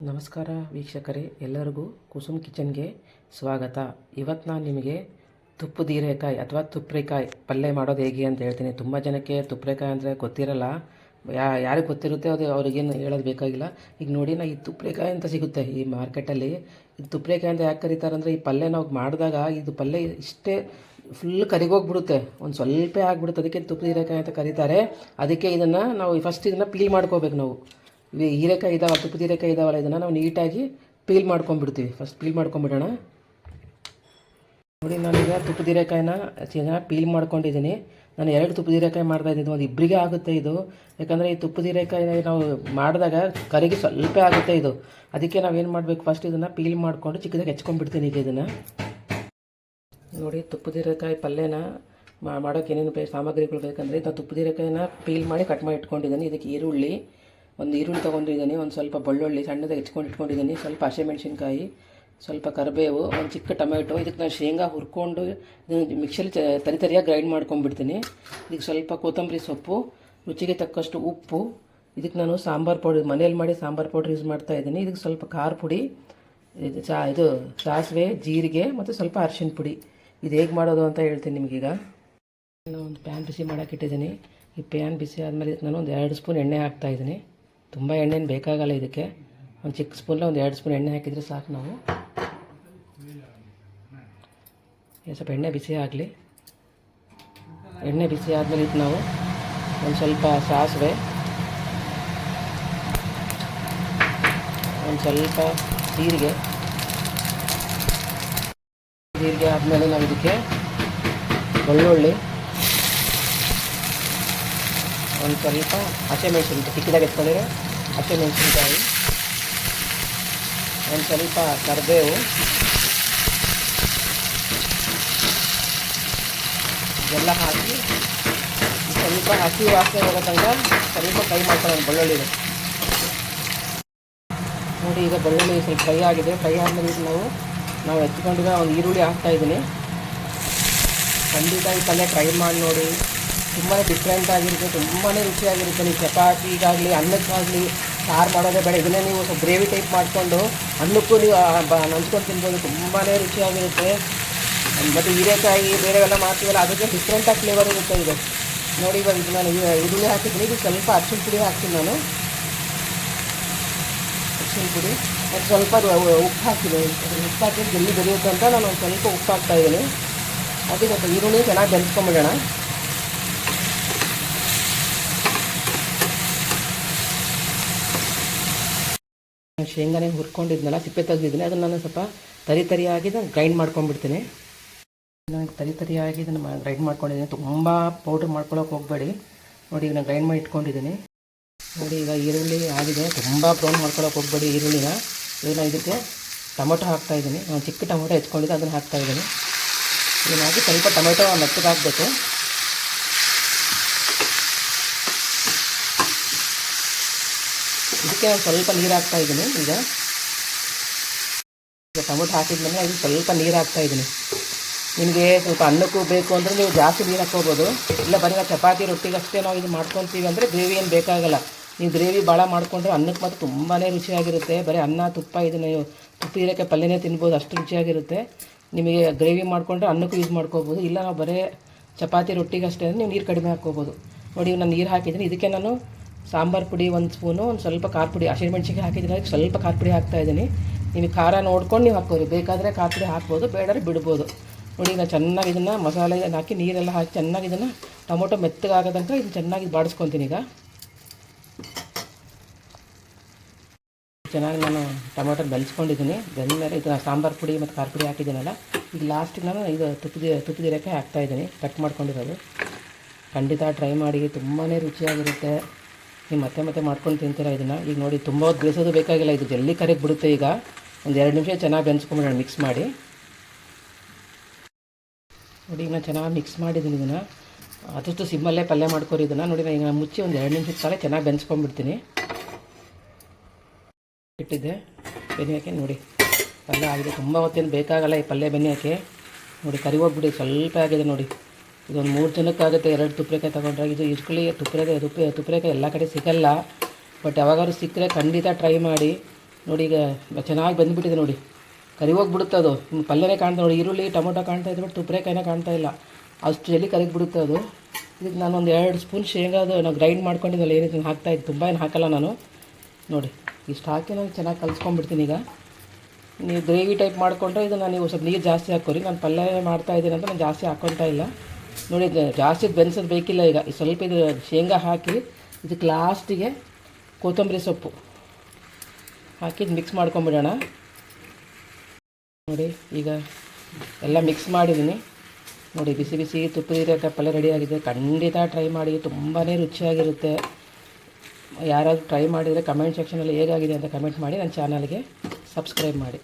ನಮಸ್ಕಾರ ವೀಕ್ಷಕರೇ, ಎಲ್ಲರಿಗೂ ಕುಸುಮ್ ಕಿಚನ್ಗೆ ಸ್ವಾಗತ. ಇವತ್ತು ನಾನು ನಿಮಗೆ ತುಪ್ಪದ ಹೀರೆಕಾಯಿ ಅಥವಾ ತುಪ್ರಿಕಾಯಿ ಪಲ್ಯ ಮಾಡೋದು ಹೇಗೆ ಅಂತ ಹೇಳ್ತೀನಿ. ತುಂಬ ಜನಕ್ಕೆ ತುಪ್ರಿಕಾಯಿ ಅಂದರೆ ಗೊತ್ತಿರಲ್ಲ. ಯಾರಿಗೆ ಗೊತ್ತಿರುತ್ತೆ ಅದು ಅವ್ರಿಗೇನು ಹೇಳೋದು ಬೇಕಾಗಿಲ್ಲ. ಈಗ ನೋಡಿ, ಈ ತುಪ್ರಿಕಾಯಿ ಅಂತ ಸಿಗುತ್ತೆ ಈ ಮಾರ್ಕೆಟಲ್ಲಿ. ಇದು ತುಪ್ರಿಕಾಯಿ ಅಂತ ಯಾಕೆ ಕರೀತಾರೆ ಅಂದರೆ, ಈ ಪಲ್ಯ ನಾವು ಮಾಡಿದಾಗ ಇದು ಪಲ್ಯ ಇಷ್ಟೇ ಫುಲ್ ಕರಿಗೋಗ್ಬಿಡುತ್ತೆ, ಒಂದು ಸ್ವಲ್ಪ ಆಗಿಬಿಡುತ್ತೆ. ಅದಕ್ಕೆ ತುಪ್ಪದ ಹೀರೆಕಾಯಿ ಅಂತ ಕರೀತಾರೆ. ಅದಕ್ಕೆ ಇದನ್ನು ನಾವು ಫಸ್ಟ್ ಇದನ್ನು ಪೀಲ್ ಮಾಡ್ಕೋಬೇಕು. ನಾವು ಹೀರೆಕಾಯಿ ಇದಾವೆ, ತುಪ್ಪದ ಹೀರೆಕಾಯಿ ಇದಾವಲ್ಲ, ಇದನ್ನು ನಾವು ನೀಟಾಗಿ ಪೀಲ್ ಮಾಡ್ಕೊಂಡ್ಬಿಡ್ತೀವಿ. ಫಸ್ಟ್ ಪೀಲ್ ಮಾಡ್ಕೊಂಬಿಡೋಣ. ನೋಡಿ, ನಾನೀಗ ತುಪ್ಪದ ಹೀರೆಕಾಯಿನ ಚೆನ್ನಾಗಿ ಪೀಲ್ ಮಾಡ್ಕೊಂಡಿದ್ದೀನಿ. ನಾನು 2 ತುಪ್ಪದ ಹೀರೆಕಾಯಿ ಮಾಡ್ತಾಯಿದ್ದೀನಿ. ಒಂದು ಇಬ್ಬರಿಗೆ ಆಗುತ್ತೆ ಇದು. ಯಾಕಂದರೆ ಈ ತುಪ್ಪದ ಹೀರೆಕಾಯಿ ನಾವು ಮಾಡಿದಾಗ ಕರಿಗೆ ಸ್ವಲ್ಪ ಆಗುತ್ತೆ ಇದು. ಅದಕ್ಕೆ ನಾವೇನು ಮಾಡಬೇಕು, ಫಸ್ಟ್ ಇದನ್ನು ಪೀಲ್ ಮಾಡಿಕೊಂಡು ಚಿಕ್ಕದಾಗಿ ಹೆಚ್ಕೊಂಡ್ಬಿಡ್ತೀನಿ. ಈಗ ಇದನ್ನು ನೋಡಿ, ತುಪ್ಪದ ಹೀರೆಕಾಯಿ ಪಲ್ಯನ ಮಾಡೋಕ್ಕೆ ಏನೇನು ಸಾಮಗ್ರಿಗಳು ಬೇಕಂದರೆ, ನಾವು ತುಪ್ಪದ ಹೀರೆಕಾಯಿನ ಪೀಲ್ ಮಾಡಿ ಕಟ್ ಮಾಡಿ ಇಟ್ಕೊಂಡಿದ್ದೀನಿ. ಇದಕ್ಕೆ ಒಂದು ಈರುಳ್ಳಿ ತೊಗೊಂಡಿದ್ದೀನಿ, ಒಂದು ಸ್ವಲ್ಪ ಬೆಳ್ಳುಳ್ಳಿ ಸಣ್ಣದಾಗಿ ಇಟ್ಕೊಂಡಿದ್ದೀನಿ, ಸ್ವಲ್ಪ ಹಸಿಮೆಣ್ಸಿನ್ಕಾಯಿ, ಸ್ವಲ್ಪ ಕರಿಬೇವು, ಒಂದು ಚಿಕ್ಕ ಟೊಮೆಟೊ. ಇದಕ್ಕೆ ನಾನು ಶೇಂಗಾ ಹುರ್ಕೊಂಡು ಮಿಕ್ಸಲ್ಲಿ ತರಿಯಾಗಿ ಗ್ರೈಂಡ್ ಮಾಡ್ಕೊಂಡ್ಬಿಡ್ತೀನಿ. ಇದಕ್ಕೆ ಸ್ವಲ್ಪ ಕೊತ್ತಂಬರಿ ಸೊಪ್ಪು, ರುಚಿಗೆ ತಕ್ಕಷ್ಟು ಉಪ್ಪು. ಇದಕ್ಕೆ ನಾನು ಸಾಂಬಾರು ಪೌಡ್ರ್ ಮನೇಲಿ ಮಾಡಿ ಸಾಂಬಾರು ಪೌಡ್ರ್ ಯೂಸ್ ಮಾಡ್ತಾಯಿದ್ದೀನಿ. ಇದಕ್ಕೆ ಸ್ವಲ್ಪ ಖಾರ ಪುಡಿ, ಇದು ಸಾಸಿವೆ, ಜೀರಿಗೆ ಮತ್ತು ಸ್ವಲ್ಪ ಅರಿಶಿನ ಪುಡಿ. ಇದು ಹೇಗೆ ಮಾಡೋದು ಅಂತ ಹೇಳ್ತೀನಿ ನಿಮಗೀಗ. ನಾನು ಒಂದು ಪ್ಯಾನ್ ಬಿಸಿ ಮಾಡೋಕ್ಕಿಟ್ಟಿದ್ದೀನಿ. ಈ ಪ್ಯಾನ್ ಬಿಸಿ ಆದಮೇಲೆ ಇದಕ್ಕೆ ನಾನು ಒಂದು 2 ಸ್ಪೂನ್ ಎಣ್ಣೆ ಹಾಕ್ತಾಯಿದ್ದೀನಿ. ತುಂಬ ಎಣ್ಣೆನು ಬೇಕಾಗಲ್ಲ ಇದಕ್ಕೆ. ಒಂದು ಚಿಕ್ಕ ಸ್ಪೂನಲ್ಲಿ ಒಂದು 2 ಸ್ಪೂನ್ ಎಣ್ಣೆ ಹಾಕಿದರೆ ಸಾಕು. ನಾವು ಸ್ವಲ್ಪ ಎಣ್ಣೆ ಬಿಸಿ ಆಗಲಿ. ಎಣ್ಣೆ ಬಿಸಿ ಆದಮೇಲೆ ಇದು ನಾವು ಒಂದು ಸ್ವಲ್ಪ ಸಾಸಿವೆ, ಒಂದು ಸ್ವಲ್ಪ ಜೀರಿಗೆ ಆದಮೇಲೆ ನಾವು ಇದಕ್ಕೆ ಬೆಳ್ಳುಳ್ಳಿ, ಒಂದು ಸ್ವಲ್ಪ ಹಸಿಮೆಣ್ಸಿನ್ಕಾಯಿ ಚಿಕ್ಕದಾಗಿ ಎತ್ಕೊಂಡಿರೋ ಹಸಿಮೆಣ್ಸಿನ್ಕಾಯಿ, ಒಂದು ಸ್ವಲ್ಪ ಕರಿಬೇವು, ಇದೆಲ್ಲ ಹಾಕಿ ಸ್ವಲ್ಪ ಹಸಿ ವಾಸನೆ ಹೋಗೋ ತನಕ ಸ್ವಲ್ಪ ಫ್ರೈ ಮಾಡ್ಕೊಳ್ಳೋಣ ಬೆಳ್ಳುಳ್ಳಿಗೆ. ನೋಡಿ, ಈಗ ಬೆಳ್ಳುಳ್ಳಿ ಸ್ವಲ್ಪ ಫ್ರೈ ಆಗಿದೆ. ಫ್ರೈ ಆದಮೇಲೆ ನಾವು ಎತ್ಕೊಂಡಿರೋ ಒಂದು ಈರುಳ್ಳಿ ಹಾಕ್ತಾಯಿದ್ದೀನಿ. ಖಂಡಿತ ಈ ಪಲ್ಯ ಟ್ರೈ ಮಾಡಿ ನೋಡಿ, ತುಂಬಾ ಡಿಫ್ರೆಂಟ್ ಆಗಿರುತ್ತೆ, ತುಂಬಾ ರುಚಿಯಾಗಿರುತ್ತೆ. ನೀವು ಚಪಾತಿಗಾಗಲಿ ಅನ್ನಕ್ಕಾಗಲಿ ಸಾರು ಮಾಡೋದೇ ಬೇಡ, ಇದನ್ನೇ ನೀವು ಸ್ವಲ್ಪ ಗ್ರೇವಿ ಟೈಪ್ ಮಾಡಿಕೊಂಡು ಅನ್ನಕ್ಕೂ ನೀವು ನಂಚ್ಕೊಂಡು ತಿನ್ಬೋದು. ತುಂಬಾ ರುಚಿಯಾಗಿರುತ್ತೆ. ಮತ್ತು ಹೀರೆಕಾಯಿ ಬೇರೆವೆಲ್ಲ ಮಾಡ್ತೀವಲ್ಲ, ಅದಕ್ಕೆ ಡಿಫ್ರೆಂಟಾಗಿ ಫ್ಲೇವರ್ ಇರುತ್ತೆ ಇದು. ನೋಡಿ, ಇವಾಗ ಇದು ನಾನು ಈರುಳ್ಳಿ ಹಾಕಿದ್ದೀನಿ. ಇದು ಸ್ವಲ್ಪ ಅರಿಶಿನ ಪುಡಿ ಹಾಕ್ತೀನಿ ನಾನು, ಅರಿಶಿನ ಪುಡಿ ಮತ್ತು ಸ್ವಲ್ಪ ಉಪ್ಪು ಹಾಕ್ತೀನಿ. ಉಪ್ಪು ಹಾಕಿ ಜಲ್ದಿ ಬೆಳೆಯುತ್ತೆ ಅಂತ ನಾನು ಒಂದು ಸ್ವಲ್ಪ ಉಪ್ಪು ಹಾಕ್ತಾಯಿದ್ದೀನಿ. ಅದಕ್ಕೆ ಸ್ವಲ್ಪ ಈರುಳ್ಳಿ ಚೆನ್ನಾಗಿ ಬೆಳೆಸ್ಕೊಂಬಿಡೋಣ. ಶೇಂಗಾನೇ ಹುರ್ಕೊಂಡಿದ್ನಲ್ಲ, ಸಿಪ್ಪೆ ತೆಗೆದಿದ್ದೀನಿ, ಅದನ್ನು ನಾನು ಸ್ವಲ್ಪ ತರಿಯಾಗಿ ಗ್ರೈಂಡ್ ಮಾಡ್ಕೊಂಡ್ಬಿಡ್ತೀನಿ. ನಾನು ತರಿಯಾಗಿ ಇದನ್ನು ಗ್ರೈಂಡ್ ಮಾಡ್ಕೊಂಡಿದ್ದೀನಿ. ತುಂಬ ಪೌಡ್ರ್ ಮಾಡ್ಕೊಳ್ಳೋಕೆ ಹೋಗಬೇಡಿ. ನೋಡಿ, ಈಗ ನಾನು ಗ್ರೈಂಡ್ ಮಾಡಿ ಇಟ್ಕೊಂಡಿದ್ದೀನಿ. ನೋಡಿ, ಈಗ ಈರುಳ್ಳಿ ಆಗಿದೆ. ತುಂಬ ಬ್ರೌನ್ ಮಾಡ್ಕೊಳ್ಳೋಕೆ ಹೋಗಬೇಡಿ ಈರುಳ್ಳಿನ. ಇದನ್ನು ಇದಕ್ಕೆ ಟೊಮೊಟೊ ಹಾಕ್ತಾಯಿದ್ದೀನಿ. ನಾನು ಚಿಕ್ಕ ಟೊಮೊಟೊ ಹೆಚ್ಕೊಂಡಿದ್ದೆ, ಅದನ್ನು ಹಾಕ್ತಾಯಿದ್ದೀನಿ. ಇದನ್ನು ಹಾಕಿ ಸ್ವಲ್ಪ ಟೊಮೆಟೊ ಮೆತ್ತಗೆ ಹಾಕಬೇಕು. ಇದಕ್ಕೆ ನಾನು ಸ್ವಲ್ಪ ನೀರು ಹಾಕ್ತಾಯಿದ್ದೀನಿ. ಈಗ ಟೊಮೊಟೊ ಹಾಕಿದ್ಮೇಲೆ ಇದು ಸ್ವಲ್ಪ ನೀರು ಹಾಕ್ತಾಯಿದ್ದೀನಿ. ನಿಮಗೆ ಸ್ವಲ್ಪ ಅನ್ನಕ್ಕೂ ಬೇಕು ಅಂದರೆ ನೀವು ಜಾಸ್ತಿ ನೀರು ಹಾಕ್ಕೋಬೋದು. ಇಲ್ಲ ಬರೀ ಚಪಾತಿ ರೊಟ್ಟಿಗಷ್ಟೇ ನಾವು ಇದು ಮಾಡ್ಕೊತೀವಿ ಅಂದರೆ ಗ್ರೇವಿ ಏನು ಬೇಕಾಗಲ್ಲ. ನೀವು ಗ್ರೇವಿ ಭಾಳ ಮಾಡಿಕೊಂಡ್ರೆ ಅನ್ನಕ್ಕೆ ಮಾತ್ರ ತುಂಬಾ ರುಚಿಯಾಗಿರುತ್ತೆ. ಬರೀ ಅನ್ನ ತುಪ್ಪ ಇದನ್ನು ತುಪ್ಪ ಹೀರೆಕಾಯಿ ಪಲ್ಯನೇ ತಿನ್ಬೋದು, ಅಷ್ಟು ರುಚಿಯಾಗಿರುತ್ತೆ. ನಿಮಗೆ ಗ್ರೇವಿ ಮಾಡಿಕೊಂಡ್ರೆ ಅನ್ನಕ್ಕೂ ಯೂಸ್ ಮಾಡ್ಕೋಬೋದು. ಇಲ್ಲ ನಾವು ಬರೀ ಚಪಾತಿ ರೊಟ್ಟಿಗಷ್ಟೇ ಅಂದರೆ ನೀವು ನೀರು ಕಡಿಮೆ ಹಾಕ್ಕೋಬೋದು. ನೋಡಿ, ನಾನು ನೀರು ಹಾಕಿದ್ದೀನಿ. ಇದಕ್ಕೆ ನಾನು ಸಾಂಬಾರು ಪುಡಿ 1 ಸ್ಪೂನು, ಒಂದು ಸ್ವಲ್ಪ ಖಾರ ಪುಡಿ, ಹಸಿಮೆಣ್ಸಿನ್ಕಾಯಿ ಹಾಕಿದ್ದೀನಿ, ಅದಕ್ಕೆ ಸ್ವಲ್ಪ ಖಾರ ಪುಡಿ ಹಾಕ್ತಾಯಿದ್ದೀನಿ. ನಿಮಗೆ ಖಾರ ನೋಡ್ಕೊಂಡು ನೀವು ಹಾಕ್ಕೋರಿ. ಬೇಕಾದರೆ ಖಾರ ಪುಡಿ ಹಾಕ್ಬೋದು, ಬೇಡರೆ ಬಿಡ್ಬೋದು. ನೋಡಿ, ನಾನು ಚೆನ್ನಾಗಿ ಇದನ್ನು ಮಸಾಲೆ ಹಾಕಿ ನೀರೆಲ್ಲ ಹಾಕಿ ಚೆನ್ನಾಗಿ ಇದನ್ನು ಟೊಮೊಟೊ ಮೆತ್ತಗಾಗೋ ತನಕ ಇದನ್ನು ಚೆನ್ನಾಗಿ ಬಾಡಿಸ್ಕೊತೀನಿ. ಈಗ ಚೆನ್ನಾಗಿ ನಾನು ಟೊಮೊಟೊ ಬೆಳೆಸ್ಕೊಂಡಿದ್ದೀನಿ. ಬೆಂದಮೇಲೆ ಇದು ಸಾಂಬಾರು ಪುಡಿ ಮತ್ತು ಖಾರ ಪುಡಿ ಹಾಕಿದ್ದೀನಲ್ಲ, ಈಗ ಲಾಸ್ಟಿಗೆ ನಾನು ಇದು ತುಪ್ಪದ ಹೀರೆಕಾಯಿ ಹಾಕ್ತಾಯಿದ್ದೀನಿ, ಕಟ್ ಮಾಡ್ಕೊಂಡಿರೋದು. ಖಂಡಿತ ಟ್ರೈ ಮಾಡಿ, ತುಂಬಾ ರುಚಿಯಾಗಿರುತ್ತೆ. ನೀವು ಮತ್ತೆ ಮಾಡ್ಕೊಂಡು ತಿಂತೀರಾ ಇದನ್ನು. ಈಗ ನೋಡಿ, ತುಂಬ ಹೊತ್ತು ಬೇಯಿಸೋದು ಬೇಕಾಗಿಲ್ಲ, ಇದು ಜಲ್ದಿ ಕರೆಗೆ ಬಿಡುತ್ತೆ. ಈಗ ಒಂದು 2 ನಿಮಿಷ ಚೆನ್ನಾಗಿ ಬೆಂಚ್ಕೊಂಬಿಡೋಣ ಮಿಕ್ಸ್ ಮಾಡಿ. ನೋಡಿ, ಈಗ ನಾನು ಚೆನ್ನಾಗಿ ಮಿಕ್ಸ್ ಮಾಡಿದ್ದೀನಿ. ಇದನ್ನು ಆದಷ್ಟು ಸಿಮ್ಮಲ್ಲೇ ಪಲ್ಯ ಮಾಡ್ಕೊರಿ ಇದನ್ನು. ನೋಡಿ, ನಾನು ಈಗ ಮುಚ್ಚಿ ಒಂದು 2 ನಿಮಿಷದ ಕಾಲ ಚೆನ್ನಾಗಿ ಬೆಂಚ್ಕೊಂಡ್ಬಿಡ್ತೀನಿ. ಇಟ್ಟಿದ್ದೆ ಬೆನೆಯೋಕ್ಕೆ. ನೋಡಿ, ಪಲ್ಯ ಆಗಿದೆ. ತುಂಬ ಹೊತ್ತೇನು ಬೇಕಾಗಲ್ಲ ಈ ಪಲ್ಯ ಬೆನೆಯೋಕ್ಕೆ. ನೋಡಿ, ಕರಿ ಹೋಗ್ಬಿಡಿ, ಸ್ವಲ್ಪ ಆಗಿದೆ. ನೋಡಿ, ಇದೊಂದು 3 ಜನಕ್ಕಾಗುತ್ತೆ. 2 ತುಪ್ರಿಕಾಯಿ ತೊಗೊಂಡ್ರೆ. ಇದು ಯೂಸ್ವಲಿ ತುಪ್ರಿಕಾಯಿ ಎಲ್ಲ ಕಡೆ ಸಿಗಲ್ಲ, ಬಟ್ ಯಾವಾಗಾದ್ರೂ ಸಿಕ್ಕರೆ ಖಂಡಿತ ಟ್ರೈ ಮಾಡಿ. ನೋಡಿ ಈಗ ಚೆನ್ನಾಗಿ ಬಂದುಬಿಟ್ಟಿದೆ ನೋಡಿ, ಕರಿ ಹೋಗ್ಬಿಡುತ್ತೆ ಅದು. ಪಲ್ಯನೇ ಕಾಣ್ತಾ ನೋಡಿ, ಈರುಳ್ಳಿ ಟೊಮೊಟೊ ಕಾಣ್ತಾ ಇದೆ, ಬಟ್ ತುಪ್ಪರೆಕಾಯಿನೇ ಕಾಣ್ತಾ ಇಲ್ಲ. ಅಷ್ಟು ಜಲ್ದಿ ಕರಿಗಿಬಿಡುತ್ತೆ ಅದು. ಇದಕ್ಕೆ ನಾನು ಒಂದು 2 ಸ್ಪೂನ್ ಶೇಂಗಾದು ನಾವು ಗ್ರೈಂಡ್ ಮಾಡ್ಕೊಂಡಿದ್ದಲ್ಲ ಏನಿದೆ ಹಾಕ್ತಾಯಿದ್ದು, ತುಂಬ ಏನು ಹಾಕಲ್ಲ ನಾನು. ನೋಡಿ ಇಷ್ಟು ಹಾಕಿ ನಾನು ಚೆನ್ನಾಗಿ ಕಲಿಸ್ಕೊಂಡ್ಬಿಡ್ತೀನಿ. ಈಗ ನೀವು ಗ್ರೇವಿ ಟೈಪ್ ಮಾಡಿಕೊಂಡ್ರೆ ಇದನ್ನು ನೀವು ಸ್ವಲ್ಪ ನೀರು ಜಾಸ್ತಿ ಹಾಕ್ಕೊರಿ. ನಾನು ಪಲ್ಯ ಮಾಡ್ತಾಯಿದ್ದೀನಿ ಅಂತ ನಾನು ಜಾಸ್ತಿ ಹಾಕ್ಕೊತಾ ಇಲ್ಲ. ನೋಡಿ ಜಾಸ್ತಿ ಬೆನ್ಸೋದು ಬೇಕಿಲ್ಲ. ಈಗ ಸ್ವಲ್ಪ ಇದು ಶೇಂಗಾ ಹಾಕಿ ಇದಕ್ಕೆ ಲಾಸ್ಟಿಗೆ ಕೊತ್ತಂಬರಿ ಸೊಪ್ಪು ಹಾಕಿ ಮಿಕ್ಸ್ ಮಾಡ್ಕೊಂಬಿಡೋಣ. ನೋಡಿ ಈಗ ಎಲ್ಲ ಮಿಕ್ಸ್ ಮಾಡಿದ್ದೀನಿ. ನೋಡಿ ಬಿಸಿ ಬಿಸಿ ತುಪ್ಪದ ಹೀರೆಕಾಯಿ ಪಲ್ಯ ರೆಡಿಯಾಗಿದೆ. ಖಂಡಿತ ಟ್ರೈ ಮಾಡಿ, ತುಂಬಾ ರುಚಿಯಾಗಿರುತ್ತೆ. ಯಾರಾದರೂ ಟ್ರೈ ಮಾಡಿದರೆ ಕಮೆಂಟ್ ಸೆಕ್ಷನಲ್ಲಿ ಹೇಗಾಗಿದೆ ಅಂತ ಕಮೆಂಟ್ ಮಾಡಿ. ನನ್ನ ಚಾನಲ್ಗೆ ಸಬ್ಸ್ಕ್ರೈಬ್ ಮಾಡಿ.